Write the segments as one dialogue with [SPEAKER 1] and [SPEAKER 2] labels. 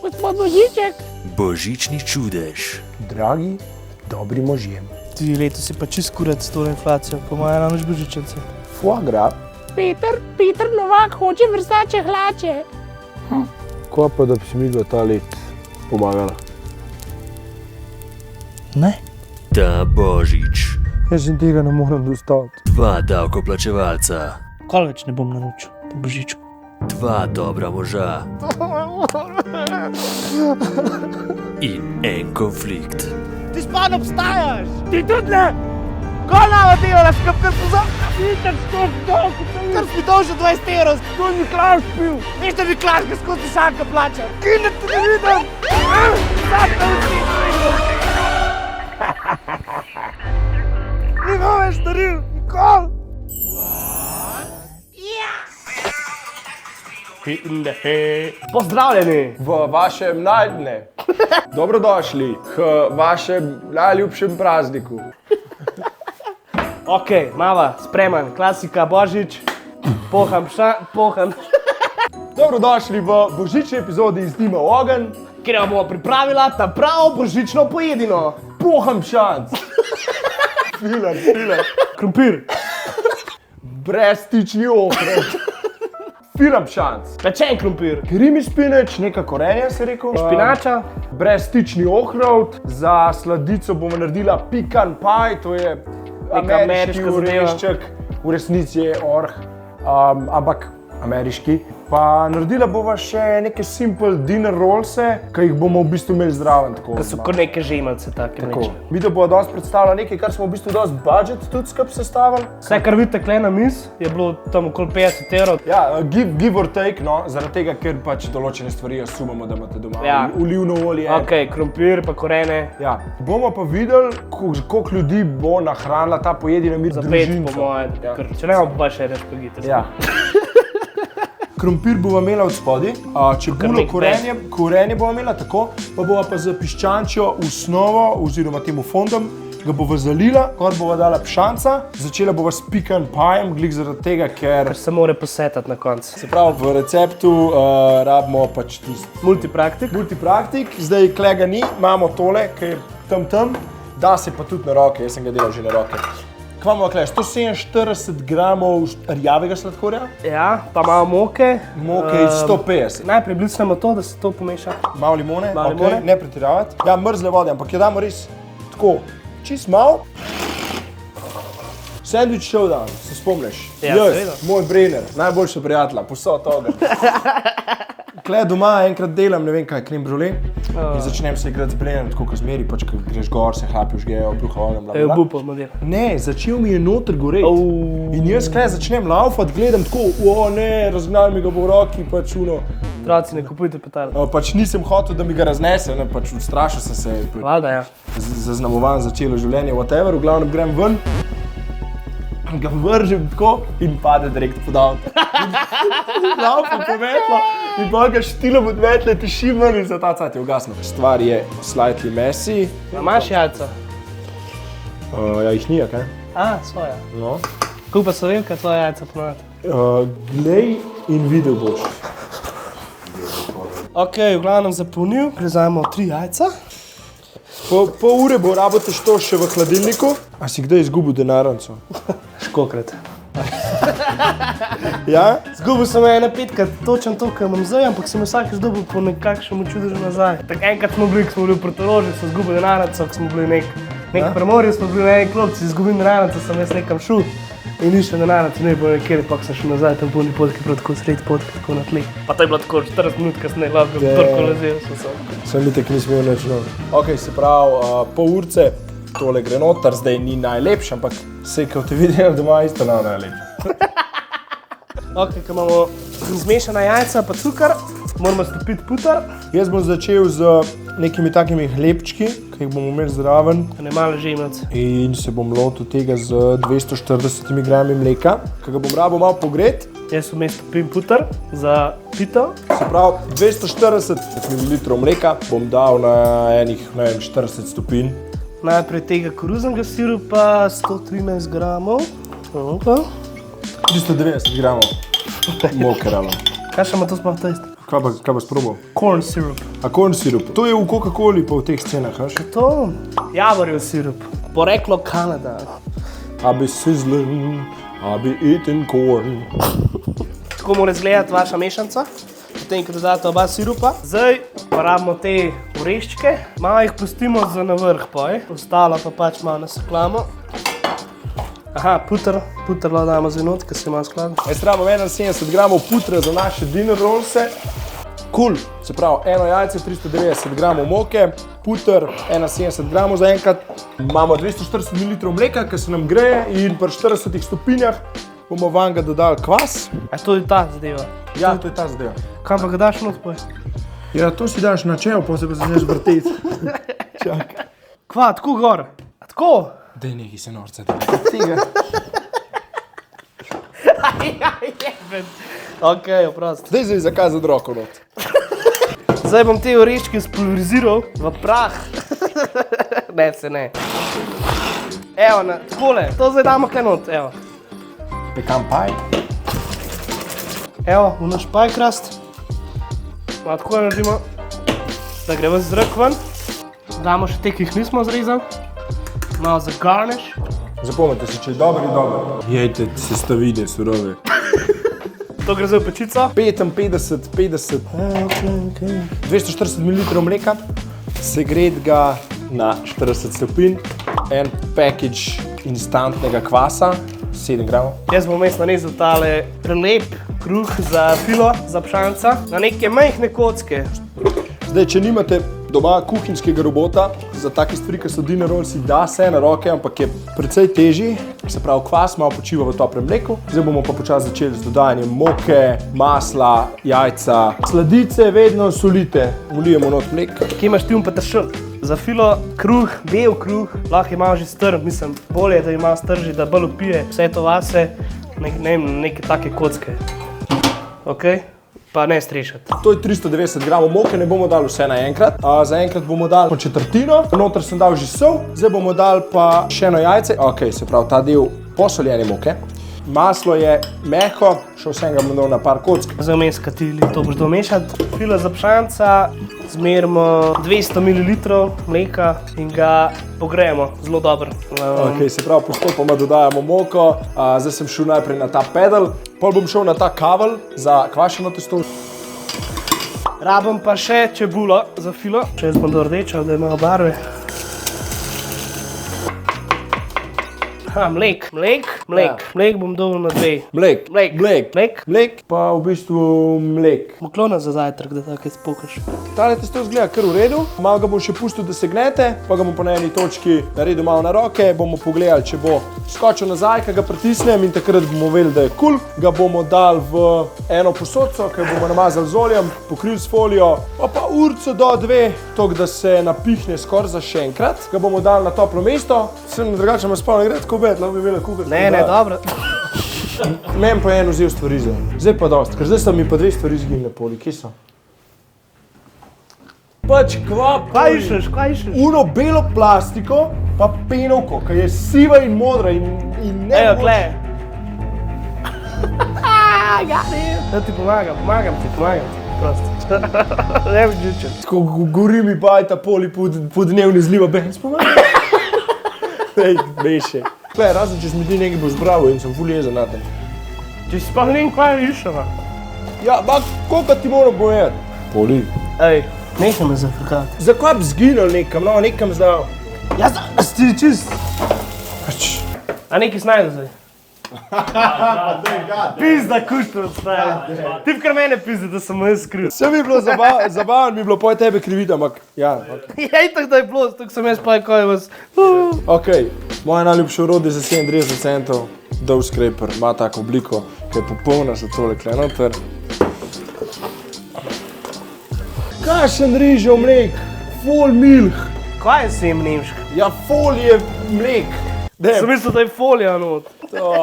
[SPEAKER 1] Gospod Božiček.
[SPEAKER 2] Božični čudež.
[SPEAKER 3] Dragi, dobri možje.
[SPEAKER 4] Ti letos si pa čist kurat s to inflacijo, po mojem namreč božičnice.
[SPEAKER 3] Foie gras.
[SPEAKER 1] Peter Novak hoče Versace hlače.
[SPEAKER 5] Kaj pa, da bi si midva ta let pomagala?
[SPEAKER 4] Ne?
[SPEAKER 2] Ta božič.
[SPEAKER 5] Jaz in tega ne morem dostaviti.
[SPEAKER 2] 2 davkoplačevalca.
[SPEAKER 4] Kaj več ne bom naročil po božičku?
[SPEAKER 2] 2 dobra moža. In en konflikt.
[SPEAKER 4] Ti spad obstajaš!
[SPEAKER 1] Ti tudi ne.
[SPEAKER 4] Kaj nama delaš, kar pozor?
[SPEAKER 1] Peter, skozi
[SPEAKER 4] Kar si mi dal že 20 evrov,
[SPEAKER 1] to ni Klaus pil.
[SPEAKER 4] veš, da bi Klaška skozi šalka plačal.
[SPEAKER 1] Kine te ne vidim.
[SPEAKER 4] Ni bom več storil, nikoli! Pozdravljeni!
[SPEAKER 3] V vašem dobrodošli k vašem najljubšem prazniku.
[SPEAKER 4] Ok, mava, spreman, klasika, božič, poham.
[SPEAKER 3] Dobrodošli v božični epizodi iz Dima v ogenj.
[SPEAKER 4] Kjer vam bomo pripravila ta pravo božično pojedino.
[SPEAKER 3] Poham šanc. Filer.
[SPEAKER 4] Krompir,
[SPEAKER 3] Brezstični ohrovt. Filam šanc.
[SPEAKER 4] pečen krompir,
[SPEAKER 3] Krimi špinač, neka korenja si rekel.
[SPEAKER 4] špinača,
[SPEAKER 3] Brezstični ohrovt. Za sladico bomo naredila pecan pie, to je ameriški
[SPEAKER 4] ameriška zadeva.
[SPEAKER 3] orešček. V resnici je orh, ampak ameriški. Pa naredila bova še neke simple dinner rollse, ki jih bomo v bistvu imeli zraven.
[SPEAKER 4] ki so kot neke žemalce take.
[SPEAKER 3] Tako. Video bo danes predstavila nekaj, kar smo v bistvu dosti budget tudi skupaj sestavili.
[SPEAKER 4] Vse, kar vidite tukaj na miz, je bilo tam okoli 50 evrov.
[SPEAKER 3] Ja, give or take, no, zaradi tega, ker pač določene stvari sumamo, da imate doma.
[SPEAKER 4] Ja.
[SPEAKER 3] Olivno olje.
[SPEAKER 4] Ok, krompir pa korene.
[SPEAKER 3] Ja. Bomo pa videli, koliko ljudi bo nahranila ta pojedina mir
[SPEAKER 4] Za 5
[SPEAKER 3] družincev.
[SPEAKER 4] po mojem,
[SPEAKER 3] Ja.
[SPEAKER 4] če ne pa še res pogite.
[SPEAKER 3] Ja. Krompir bova imela od spodaj, čebulo,
[SPEAKER 4] nek
[SPEAKER 3] korenje bova imela tako, pa bova pa za piščančjo osnovo oziroma temu fondom ga bova zalila, gor bova dala pšanca, začela bova s pecan piejem, glih zaradi tega, ker
[SPEAKER 4] Se more posetati na koncu.
[SPEAKER 3] se pravi v receptu rabimo pač tisti multipraktik, zdaj klega ni, imamo tole, ki je tam, da se pa tudi na roke, jaz sem ga delal že na roke. Kaj imamo tukaj? 147 gramov rjavega sladkorja,
[SPEAKER 4] Ja, pa malo moke.
[SPEAKER 3] moke 150.
[SPEAKER 4] Najprej blicnemo to, da se to pomeša.
[SPEAKER 3] Malo limone,
[SPEAKER 4] Malo
[SPEAKER 3] ok,
[SPEAKER 4] limone.
[SPEAKER 3] ne pretiravati. Ja, mrzle vode, ampak jo damo res tako, čist malo. Sandwich showdown, se spomniš?
[SPEAKER 4] Ja,
[SPEAKER 3] Jaz,
[SPEAKER 4] seveda.
[SPEAKER 3] moj Brenner, najboljša prijatelja, posod toga. Kle doma enkrat delam, ne vem kaj, krem brule in začnem se igrati z Brennerjem, tako kot zmeri, pač ko greš gor, se hlapi užgejo, bruha ognjem, bla,
[SPEAKER 4] Je
[SPEAKER 3] bla.
[SPEAKER 4] obupal model.
[SPEAKER 3] Ne, začel mi je noter goreti. In jaz kle začnem laufati, gledam tako, o ne, razgnal mi ga bo v roki, pač uno.
[SPEAKER 4] Otroci, ne kupujte petarde.
[SPEAKER 3] Pač nisem hotel, da mi ga raznese, ne, pač ustrašil sem se.
[SPEAKER 4] Valjda, ja.
[SPEAKER 3] Zaznamovan začelo življenje, whatever, v glavnem grem ven, ga vržem tako in pade direkt pod avto. Laufam po metlo in bolj ga štilam od metle, tišim ven in za ta cajt je ugasnil. Stvar je slightly messy.
[SPEAKER 4] A imaš jajca?
[SPEAKER 3] Ja, jih ni, kaj?
[SPEAKER 4] Svoja.
[SPEAKER 3] No.
[SPEAKER 4] Kako pa so velika tvoja jajca ponovati?
[SPEAKER 3] Glej in videl boš.
[SPEAKER 4] Ok, v glavnem zapolnil, prezajemo 3 jajca.
[SPEAKER 3] Pol ure bo rabo tešto še v hladilniku. A si kdaj izgubil denarnico?
[SPEAKER 4] Škokrat.
[SPEAKER 3] Ja?
[SPEAKER 4] Zgubil sem ene 5krat, točno to, kar imam zdaj, ampak sem vsakeč dobil po nekakšnemu čudežu nazaj. Tak enkrat smo bili, ko smo bili v Portorožu, sem zgubil denarnico, ko smo bili nek premorju, smo bili na eni klopci, izgubim denarnico, sem jaz nekam šel in nišel denarnico, ne bo nekjer, pa sem šel nazaj, tam polni potki, prav tako sredi potki, tako na tleh. Pa to je bilo tako 40 minut kasneje, lahko bi torko lezel sem.
[SPEAKER 3] Sem itek nismo imeli nič novo. Ok, se pravi, pol urce, tole gre noter, zdaj ni najlepše, ampak sej, ko te vidim doma, isto ne najlepše.
[SPEAKER 4] Ok, ko imamo zmešana jajca pa cukor, moramo stopiti putar,
[SPEAKER 3] Jaz bom začel z nekimi takimi hlebčki, ki jih bomo imeli zraven
[SPEAKER 4] ne malo žemljac.
[SPEAKER 3] in se bom lotil tega z 240 grami mleka, ki ga bom rabo malo pogret.
[SPEAKER 4] Jaz vmes stopim putar za pito.
[SPEAKER 3] Se pravi, 240 ml mleka bom dal na enih, ne vem, 40 stopinj.
[SPEAKER 4] Najprej tega koruznega sirupa 113 gramov. Okay.
[SPEAKER 3] 390 gramov moke rabo.
[SPEAKER 4] Kaj še ima to sploh test?
[SPEAKER 3] Kaj pa sprobal?
[SPEAKER 4] Corn syrup.
[SPEAKER 3] A corn sirup. To je v Coca-Coli pa v teh cenah, veš?
[SPEAKER 4] To? Javorjev sirup. Poreklo Kanada.
[SPEAKER 3] I'll be sizzling, I'll be eating corn.
[SPEAKER 4] Tako mora izgledati vaša mešanca. Potem, ko dodate oba sirupa. Zdaj pa rabimo te oreščke. Malo jih pustimo za na vrh poj. Ostalo pa pač malo nasekljamo. Aha, puter lahko damo zdaj not, ker se malo sklada.
[SPEAKER 3] Jaz rabim 71 gramov putra za naše dinner rollse. Cool. Se pravi, eno jajce, 390 gramov moke, puter, 71 gramov zaenkrat. Imamo 240 ml mleka, ki se nam greje in pri 40 stopinjah bomo vanga dodali kvas.
[SPEAKER 4] A to je ta zadeva?
[SPEAKER 3] Ja, to je ta zadeva.
[SPEAKER 4] Kam pa ga daš not poj?
[SPEAKER 3] Ja, to si daš na čel, pa se pa začneš vrteti. Čakaj.
[SPEAKER 4] Kva, tako gor? A tako?
[SPEAKER 3] Daj nekaj se norca.
[SPEAKER 4] Ok, oprost.
[SPEAKER 3] Daj zdaj zakazati roko not.
[SPEAKER 4] Zdaj bom te oreščke spulveriziral v prah. Ne, se ne. Evo, takole, to zdaj damo kaj not, evo.
[SPEAKER 3] Pekan paj.
[SPEAKER 4] Evo, v naš pajkrast. Malo tako naredimo, da gre ves zrak ven. Damo še te, ki jih nismo zrezali. Malo za garnish.
[SPEAKER 3] Zapomnite si, če je dobro, je dobro. Jejte sestavine surove.
[SPEAKER 4] To gre zdaj v pečico.
[SPEAKER 3] 55, 50, 240 ml mleka, segret ga na 40 stopinj, en package instantnega kvasa, 7 gramov.
[SPEAKER 4] Jaz bom vmes nanizal tale prelep kruh za filo, za pšanca, na neke majhne kocke.
[SPEAKER 3] Zdaj, če nimate doma kuhinjskega robota, za take stvari, ki so dinner rollsi, da se na roke, ampak je precej težji. Se pravi, kvas malo počiva v toplem mleku. Zdaj bomo pa počasi začeli z dodajanjem moke, masla, jajca. Sladice vedno solite, vlijemo not mlek.
[SPEAKER 4] Kje imaš ti peteršilj? Za filo kruh, bel kruh, lahko je malo že strm, mislim, bolje je, da ima strži, da bolj upije vse to vase, neke take kocke. Ok? Pa ne strešati.
[SPEAKER 3] To je 390 gramov moke, ne bomo dali vse naenkrat. Zaenkrat bomo dali po četrtino, noter sem dal že sol, zdaj bomo dali pa še eno jajce. Ok, se pravi, ta del posoljene moke. Maslo je mehko, še vsem ga bom dal na par kock.
[SPEAKER 4] Zdaj vmes katili, to boš domešati. Filo za pšanca, zmerimo 200 ml mleka in ga pogrejemo zelo dobro.
[SPEAKER 3] Ok, se pravi, postopoma dodajamo moko. Zdaj sem šel najprej na ta pedal, pol bom šel na ta kavelj za kvašeno testo.
[SPEAKER 4] Rabim pa še čebulo za filo. Še jaz bom do rdeča, da ima barve. Aha, mlek. Mlek bom dal na 2.
[SPEAKER 3] Mlek, pa v bistvu mlek.
[SPEAKER 4] Moklona za zajtrk, da tako spokaš.
[SPEAKER 3] Tale testo izgleda kar v redu, malo ga bom še pustil, da se gnete, pa ga bom po eni točki naredil malo na roke, bomo pogledali, če bo skočil nazaj, ko ga pritisnem in takrat bomo vedeli, da je cool. Ga bomo dali v eno posodco, ki bomo namazali z oljem, pokrili s folijo, pa urco do 2, toliko da se napihne skoraj za še enkrat. Ga bomo dali na toplo mesto, sem drugače me spal, ne gre tako bed, lahko bi imela kuhati.
[SPEAKER 4] Ne, dobro.
[SPEAKER 3] Meni pa je en vzel stvari zdaj pa dost, ker zdaj so mi pa 2 stvari zginile poli, kje so? Pač kvap,
[SPEAKER 4] Kaj iščeš?
[SPEAKER 3] uno belo plastiko, pa penovko, ki je siva in modra in ne
[SPEAKER 4] Evo, kle. Da ti pomagam ti, prosto. Ne bi džičen.
[SPEAKER 3] Tako gori mi bajta poli po dnevni zliva, ben spomagam. Ej, beše. Kle, razen če mi ti nekaj boš bravo in sem ful jezen na tem.
[SPEAKER 4] Če si sploh ne vem, kaj iščeva.
[SPEAKER 3] Ja, koliko ti moram povedati? Poli.
[SPEAKER 4] Ej, nehaj me zafrkati.
[SPEAKER 3] Zakaj bi zginil nekam, no, nekam zdaj?
[SPEAKER 4] Ja, si čist. A nekaj snajde zdaj? Pizda kuštro odstaje. Ti kar mene pizda, da sem jaz skril.
[SPEAKER 3] Vse mi je bilo zabavno, mi je bilo poje tebe kriviti, ampak ja.
[SPEAKER 4] Ja, itak da je bilo, tako sem jaz pa kaj vas.
[SPEAKER 3] Ok, moje najljubše orodje za 37 centov, Dough Scraper, ima tako obliko, ki je popolna za tole kle noter. Kašen rižev mlek, full milk.
[SPEAKER 4] Kaj je sem nemšk?
[SPEAKER 3] Ja, fol je mlek.
[SPEAKER 4] Sem mislil, da je folija not.
[SPEAKER 3] To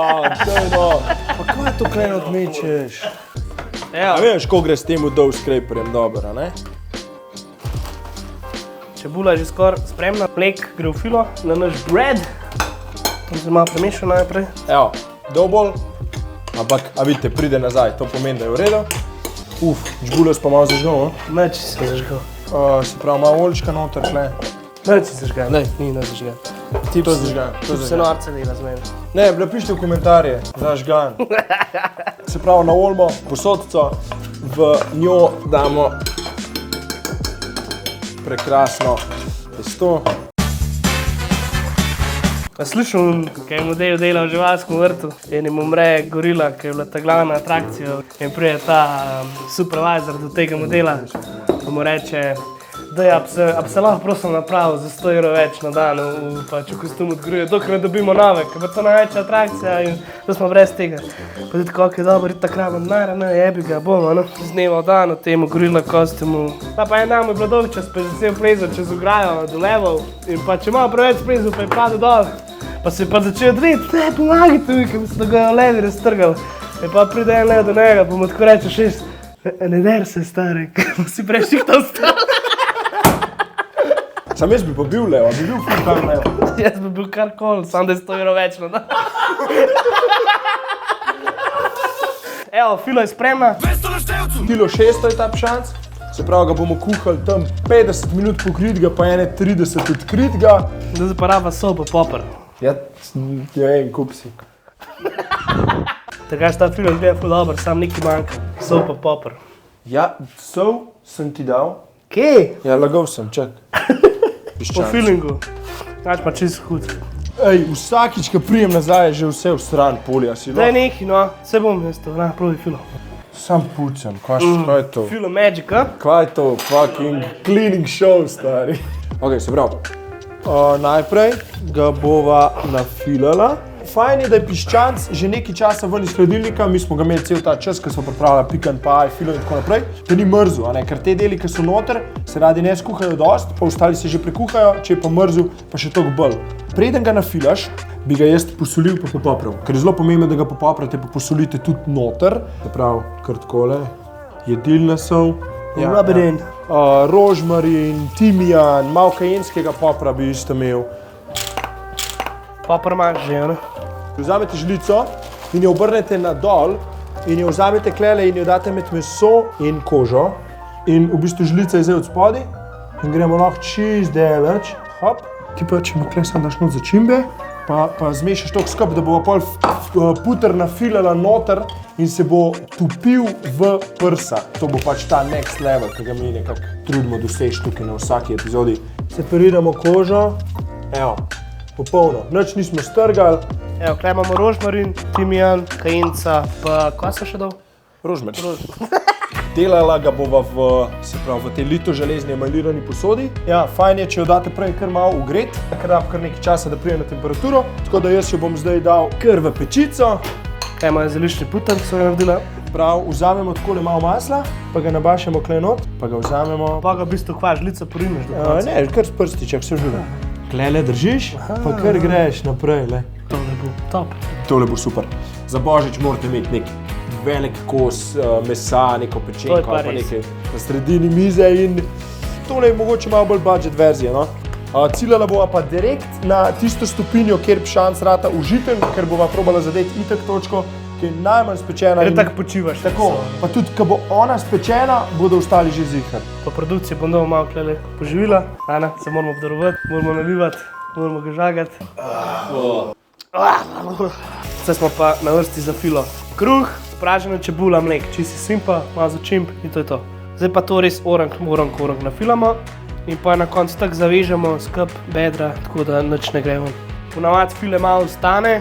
[SPEAKER 3] je no. Pa kaj to kle odmečeš?
[SPEAKER 4] Evo,
[SPEAKER 3] A veš, ko gre s tem Dough Scraperjem dobro, a ne?
[SPEAKER 4] čebula je že skoraj spremna. Mlek gre v filo na naš bread. Tam se malo premešal najprej.
[SPEAKER 3] Evo, dobolj, ampak, a vidite, pride nazaj, to pomeni, da je v redu. Čebula pa malo zažgal,
[SPEAKER 4] Neč si zažgal.
[SPEAKER 3] Se pravi, malo oljčka noter, tle.
[SPEAKER 4] Neč si zažgal, ni ne zažgal. Ti
[SPEAKER 3] To je zažgan, to je
[SPEAKER 4] se
[SPEAKER 3] zažgan.
[SPEAKER 4] norce dela z meni.
[SPEAKER 3] Ne, napišite v komentarje, zažgan. Se pravi, na olmo, posodico, v njo damo prekrasno testo.
[SPEAKER 4] Slišal, kaj je model delal v živalskem vrtu in jim umre gorila, ki je bila ta glavna atrakcija in prije ta supervisor do tega modela, pa mu reče, da se lahko prosim napravil za 100 € več na dan v kostum od gorila, dokler ne dobimo nove, ker bo to največja atrakcija in da smo brez tega. Pa tudi kako je dobro, ta krava denarja, ne, jebi ga, bomo, no, z dneva v dan v temu gorila kostumu. Pa en dan je bilo dolg čas, pa je začel plezati čez ograjo do levov in pa če malo preveč plezal, pa je padel dol. Pa se je pa začel dreti, ne, pomagajte mi, ker so ga levi raztrgali. In pa pride en lev do njega, pa mu tako reče, ne der se, stari, ker si prešihtal stal.
[SPEAKER 3] Sam jaz bi pa bil levo, bi bil ful tam levo.
[SPEAKER 4] Jaz bi bil karkoli, samo da je 100 € več na dan. Evo, filo je spremna.
[SPEAKER 3] Kilo 600 je ta pšanc, se pravi, ga bomo kuhali tam 50 minut pokritega, pa ene 30 odkritega.
[SPEAKER 4] Da se pa raba sopa popr.
[SPEAKER 3] Ja, vem, kup si.
[SPEAKER 4] Takaj ta filo izgleda ful dobro, sam nekaj manjka. Sopa popr.
[SPEAKER 3] Ja, sol sem ti dal.
[SPEAKER 4] Kje?
[SPEAKER 3] Ja, lagal sem, čak.
[SPEAKER 4] Po feelingu. Znaš pa čist hud.
[SPEAKER 3] Ej, vsakič, ko prijem nazaj, je že vse v stran polja, si
[SPEAKER 4] Daj
[SPEAKER 3] lahko.
[SPEAKER 4] neki, no, se bom jaz to, na, probi filo.
[SPEAKER 3] Sam pucam, kaj je to?
[SPEAKER 4] Filo magic, a?
[SPEAKER 3] Kaj je to? Fucking cleaning show, stari. Ok, se pravi. Najprej ga bova nafilala. Fajn je, da je piščanc že nekaj časa ven iz hladilnika, mi smo ga imeli cel ta čas, ko smo pripravljali pikan pie, filo in tako naprej, da ni mrzel, a ne, ker te deli, ki so noter, se radi ne skuhajo dost, pa ostali se že prekuhajo, če je pa mrzel, pa še toliko bolj. Preden ga nafilaš, bi ga jaz posolil pa popopravil, ker je zelo pomembno, da ga popopravite pa posolite tudi noter, se pravi, kar takole, jedilna sol,
[SPEAKER 4] Rub it in.
[SPEAKER 3] rožmarin, timijan, malo kajenskega popra bi isto imel.
[SPEAKER 4] Popr imaš že, ne?
[SPEAKER 3] Vzamete žlico in jo obrnete na dol in jo vzamete klele in jo date med meso in kožo. In v bistvu žlica je zdaj od spodaj in gremo lahko čist daleč. Hop, ti pa če mu kle sam daš not začimbe, pa zmešaš toliko skupaj, da bo pol puter nafilala noter in se bo topil v prsa. To bo pač ta next level, ki ga mi nekako trudimo doseči tukaj na vsaki epizodi. Separiramo kožo, evo, popolno, nič nismo strgali.
[SPEAKER 4] Evo, tukaj imamo rožmarin, timijan, kajenca, pa kaj so še dal?
[SPEAKER 3] Rožmarin. Delala ga bova v tej lito železni emalirani posodi. Ja, fajn je, če jo date prej kar malo ugret, ker rab kar nekaj časa, da pride na temperaturo. Tako da jaz jo bom zdaj dal kar v pečico.
[SPEAKER 4] Kaj imajo zeliščni putan, ki so ga naredila?
[SPEAKER 3] Prav, vzamemo takole malo masla, pa ga nabašemo kle not, pa ga vzamemo.
[SPEAKER 4] Pa ga v bistvu kva, žlico porineš do konca.
[SPEAKER 3] Ne, kar s prstiček, vse živo. Klele držiš, pa kar greš naprej, le.
[SPEAKER 4] Tole bo top.
[SPEAKER 3] Tole bo super. Za božič morate imeti nek velik kos mesa, neko pečenko
[SPEAKER 4] pa
[SPEAKER 3] ali pa
[SPEAKER 4] res.
[SPEAKER 3] nekaj na sredini mize in tole je mogoče malo bolj budget verzija, no. Ciljala bova pa direkt na tisto stopinjo, kjer pšanc rata užiten, ker bova probala zadeti itak točko, ki je najmanj spečena.
[SPEAKER 4] Ker
[SPEAKER 3] in-
[SPEAKER 4] tako počivaš.
[SPEAKER 3] Tako, pa tudi, ko bo ona spečena, bodo ostali že zihar.
[SPEAKER 4] Po produkciji bom dal malo klele poživila. Ana, se moramo obdarovati, moramo nalivati, moramo ga žagati. Zdaj smo pa na vrsti za filo. Kruh, pražena čebula, mlek, čisti simpa, malo začimb in to je to. Zdaj pa to res orang nafilamo in pa na koncu tako zavežemo skup bedra, tako da nič ne gre ven. Ponavadi file malo ostane,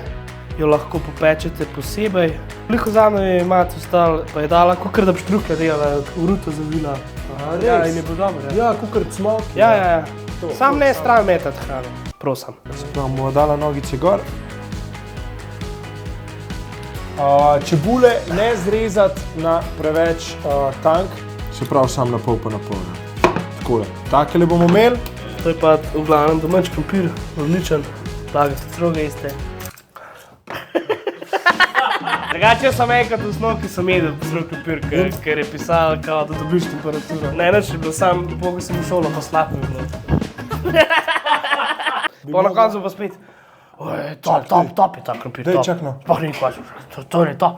[SPEAKER 4] jo lahko popečete posebej. Veliko zame je imate ostalo, pa je dala, kakor da bi štruklja delala, v ruto zavila. Ja, in je bilo dobro.
[SPEAKER 3] Ja, kukar cmok.
[SPEAKER 4] Ja. Sam ne stran metati hrano, prosim.
[SPEAKER 3] Se pravi, bomo dala nogice gor. Čebule ne zrezati na preveč tank, se pravi sam na pol pa na pol. Takole. Takele bomo imeli.
[SPEAKER 4] To je pa v glavnem domač krompir, odličen, lagate stroge jeste. Drugače sem enkrat v osnovi, ki sem jedel strog krompir, ker je pisal, kao, da dobiš temperaturo. Ne, nič je bilo, sam pogo sem v šolo, pa slab mi je bilo. Pa na koncu pa spet, top je ta krompir,
[SPEAKER 3] Daj,
[SPEAKER 4] top.
[SPEAKER 3] čakaj, no.
[SPEAKER 4] Sploh ni kvač, to je top.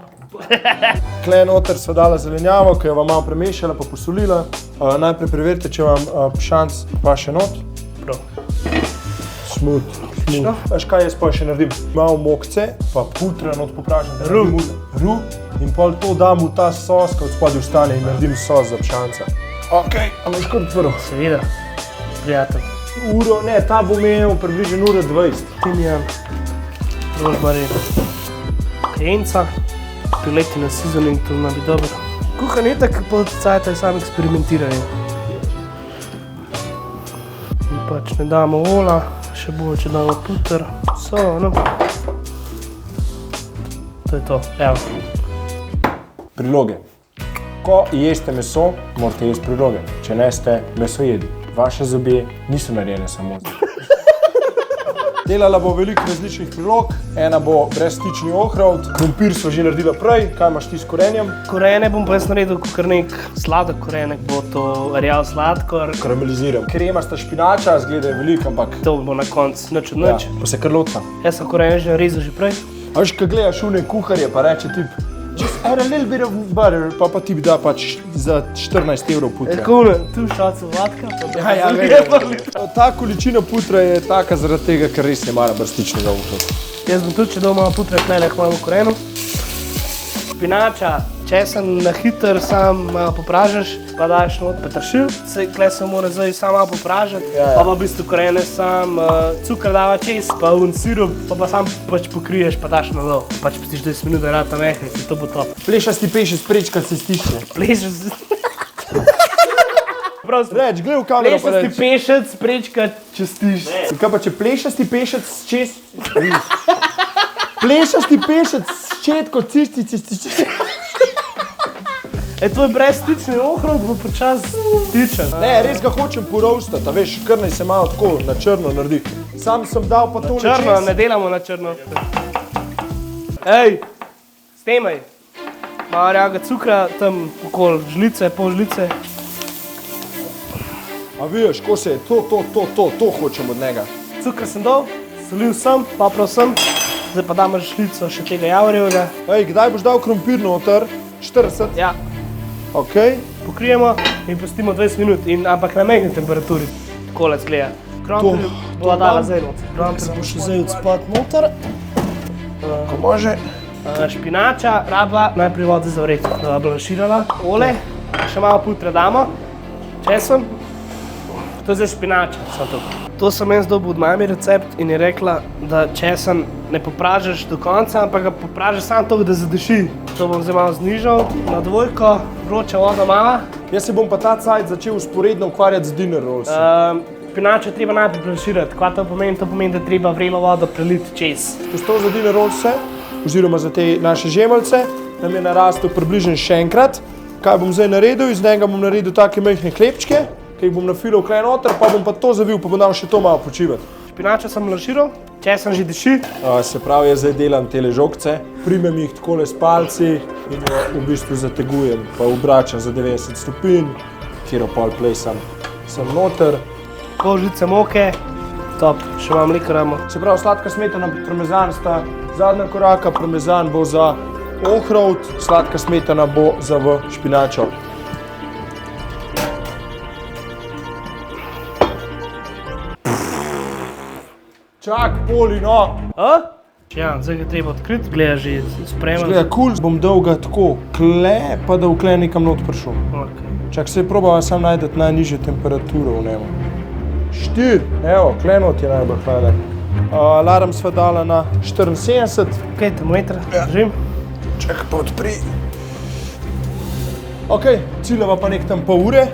[SPEAKER 3] Tle noter sva dala zelenjavo, ki jo vam malo premešala pa posolila. Najprej preverite, če vam pišanc paše not.
[SPEAKER 4] Prav.
[SPEAKER 3] Smut. Veš kaj jaz pa še naredim? Malo mokce, pa putra not popražim. Ru. In pol to dam v ta sos, ko od spodaj ostane in naredim sos za pišanca. Okej, a imaš kar odprl?
[SPEAKER 4] Seveda, prijatelj.
[SPEAKER 3] Uro, ne, ta bo imel približno 1:20.
[SPEAKER 4] Timijan, rožmarin, kajenca, piletina seasoning, to zna biti dobro. Kuhan je tako, po cajta sam eksperimentirajo. In pač ne damo ola, še bolj, če damo puter, so, no. To je to, evo.
[SPEAKER 3] Priloge. Ko jeste meso, morate jesti priloge. Če ne ste mesojedi. Vaše zobje niso narejene samo za. Delala bo veliko različnih prilog. Ena bo brezstični ohrovt, krompir sva že naredila prej. Kaj imaš ti s korenjem?
[SPEAKER 4] Korene bom pa jaz naredil kakor nek sladek korenek, bo to rjav sladkor.
[SPEAKER 3] Karameliziram. Kremasta špinača, zgleda je veliko, ampak
[SPEAKER 4] To bo na koncu nič od nič.
[SPEAKER 3] pa se kar lotva.
[SPEAKER 4] Jaz sem korene že narezal že prej.
[SPEAKER 3] A veš, ko gledaš une kuharje, pa reče tip, just add a little bit of butter, pa ti da pač za 14 evrov putra.
[SPEAKER 4] Tako ne, tu šaco vodka.
[SPEAKER 3] Ta količina putra je taka zaradi tega, ker res ne mara brstičnega ohrovta.
[SPEAKER 4] Jaz bom tudi, če doma putre tlele, hvala korenu. Špinača, česen na hiter sam malo popražaš, pa daš not peteršilj. Tle se mora zdaj sam malo popražati, pa v bistvu korene sam cukr dava čez, pa un sirup, pa sam pač pokriješ, pa daš na dol. Pač pustiš 10 minut, da rata mehne, in to bo top.
[SPEAKER 3] Plešasti pešec prečkrat se stišče.
[SPEAKER 4] Plešeš
[SPEAKER 3] Reč, gled v kamero pa
[SPEAKER 4] Plešasti
[SPEAKER 3] reč.
[SPEAKER 4] pešec, prečka čestiš.
[SPEAKER 3] Kaj pa če plešasti pešec čez... Plešasti pešec ščetko cisti.
[SPEAKER 4] To je brezstični ohrovt, bo počas stičen.
[SPEAKER 3] Ne, res ga hočem porovstati, a veš, kar naj se malo tako na črno naredi. Sam sem dal pa to
[SPEAKER 4] Črno, ne delamo na črno. Ej, snemaj. Malo rjavega cukra, tam okoli žlice, pol žlice.
[SPEAKER 3] A veš, ko se je to hočem od njega.
[SPEAKER 4] Cukr sem dal, solil sem, poprav sem. Zdaj pa damo žlico še tega javorjevega.
[SPEAKER 3] Ej, kdaj boš dal krompir noter? 40?
[SPEAKER 4] Ja,
[SPEAKER 3] Okej.
[SPEAKER 4] pokrijemo in pustimo 20 minut, ampak na mejni temperaturi. Takole zgleda. Krompir bo dala zdaj not. Krompir bo še zdaj odspad noter.
[SPEAKER 3] Ko može.
[SPEAKER 4] Špinača, raba, najprej vode zavreti, da bo naširala. Ole, še malo putra damo. Česen. To je zdaj špinača, samo to. To sem jaz dobil od mami recept in je rekla, da česen ne popražaš do konca, ampak ga popražaš samo toliko, da zadeši. To bom zdaj malo znižal na dvojko, vroča voda mala.
[SPEAKER 3] Jaz se bom pa ta cajt začel usporedno ukvarjati z dinner rollsi.
[SPEAKER 4] Špinačo treba najprej blanširati. Kaj to pomeni? To pomeni, da treba vrelo vodo preliti čez.
[SPEAKER 3] Postov za dinner rollse, oziroma za te naše žemeljce, nam je narastel približno še enkrat. Kaj bom zdaj naredil? Iz njega bom naredil take majhne hlebčke, ki jih bom nafilal klej noter, pa bom pa to zavil, pa bom dal še to malo počivati.
[SPEAKER 4] Špinačo sem blanširal, česen že diši.
[SPEAKER 3] Se pravi, jaz zdaj delam tele žogce, primem jih takole s palci in jo v bistvu zategujem, pa obračam za 90 stopinj, kjer pol plesam. Sem noter.
[SPEAKER 4] Pol žlice moke, top, še malo mleka damo.
[SPEAKER 3] Se pravi, sladka smetana in parmezan sta zadnja koraka, parmezan bo za ohrovt, sladka smetana bo za v špinačo. Čak, poli, no!
[SPEAKER 4] Ja, zdaj ga treba odkriti, gleda že spreman.
[SPEAKER 3] Gleda, kul, bom dal ga tako kle, pa da v kle nekam not prišel.
[SPEAKER 4] Okay.
[SPEAKER 3] Čak, se probava sam najdeti najnižje temperaturo v njemu. 4, evo, kle not je najbolj hladen. Alarm sva dala na 74.
[SPEAKER 4] Ok, termometer, držim.
[SPEAKER 3] Čak, pa odpri. Ok, ciljava pa nek tam pol ure,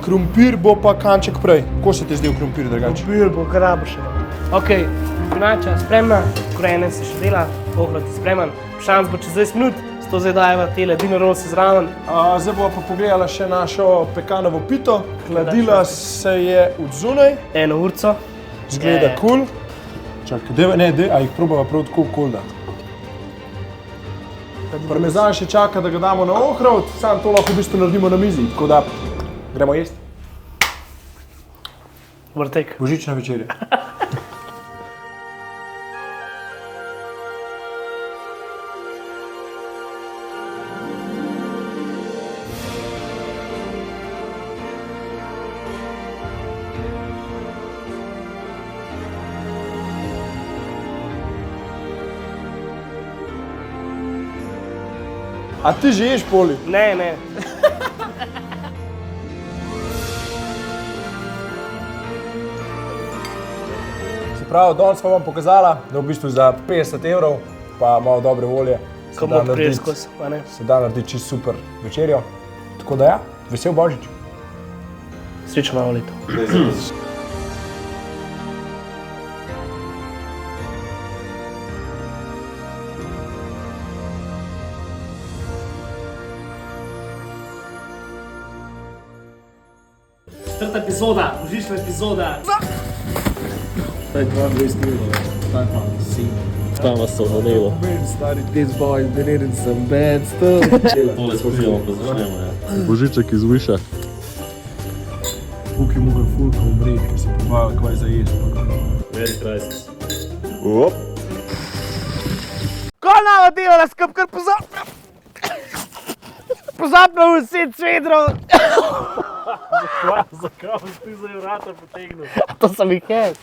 [SPEAKER 3] krompir bo pa kanček prej. Ko se ti zdel krompir drugače?
[SPEAKER 4] Krompir bo kar še. Ok, špinača spremna, korene se še dela, ohrovt je spreman. Pišanc bo čez 20 minut, zato zdaj dajeva tele dinner rollse zraven.
[SPEAKER 3] Zdaj bova pa pogledala še našo pekanovo pito. Hladila se je od zunaj.
[SPEAKER 4] 1 urco.
[SPEAKER 3] Zgleda kul. Čakaj, a jih probava prav tako kul dati. Parmezan še čaka, da ga damo na ohrovt, samo to lahko v bistvu naredimo na mizi, tako da gremo jesti.
[SPEAKER 4] Vrtek.
[SPEAKER 3] Božična večerja. A ti že ješ poli?
[SPEAKER 4] Ne.
[SPEAKER 3] Se pravi, danes smo vam pokazala, da v bistvu za 50 evrov, pa malo dobre volje,
[SPEAKER 4] Ko bomo preizkus, pa ne.
[SPEAKER 3] se da narediti čisto super večerjo. Tako da ja, vesel Božič.
[SPEAKER 4] Srečno novo leto. Četrta epizoda, božična epizoda.
[SPEAKER 5] Taj 22 evrov, taj pa si.
[SPEAKER 6] Tam vas so vonelo.
[SPEAKER 5] Stari, this boy is been eating some bad stuff.
[SPEAKER 6] Tole spoštujemo, pa začnemo, ja.
[SPEAKER 5] Božiček iz Viša. Puk je mogel fulko umreti, ker se pobavil, kvaj za jesti.
[SPEAKER 6] Very crisis.
[SPEAKER 4] Ko nama delala skup, kar pozabno vsi cvedrov.
[SPEAKER 6] Zakaj si ti zdaj vrata potegnil?
[SPEAKER 4] To sem jih je.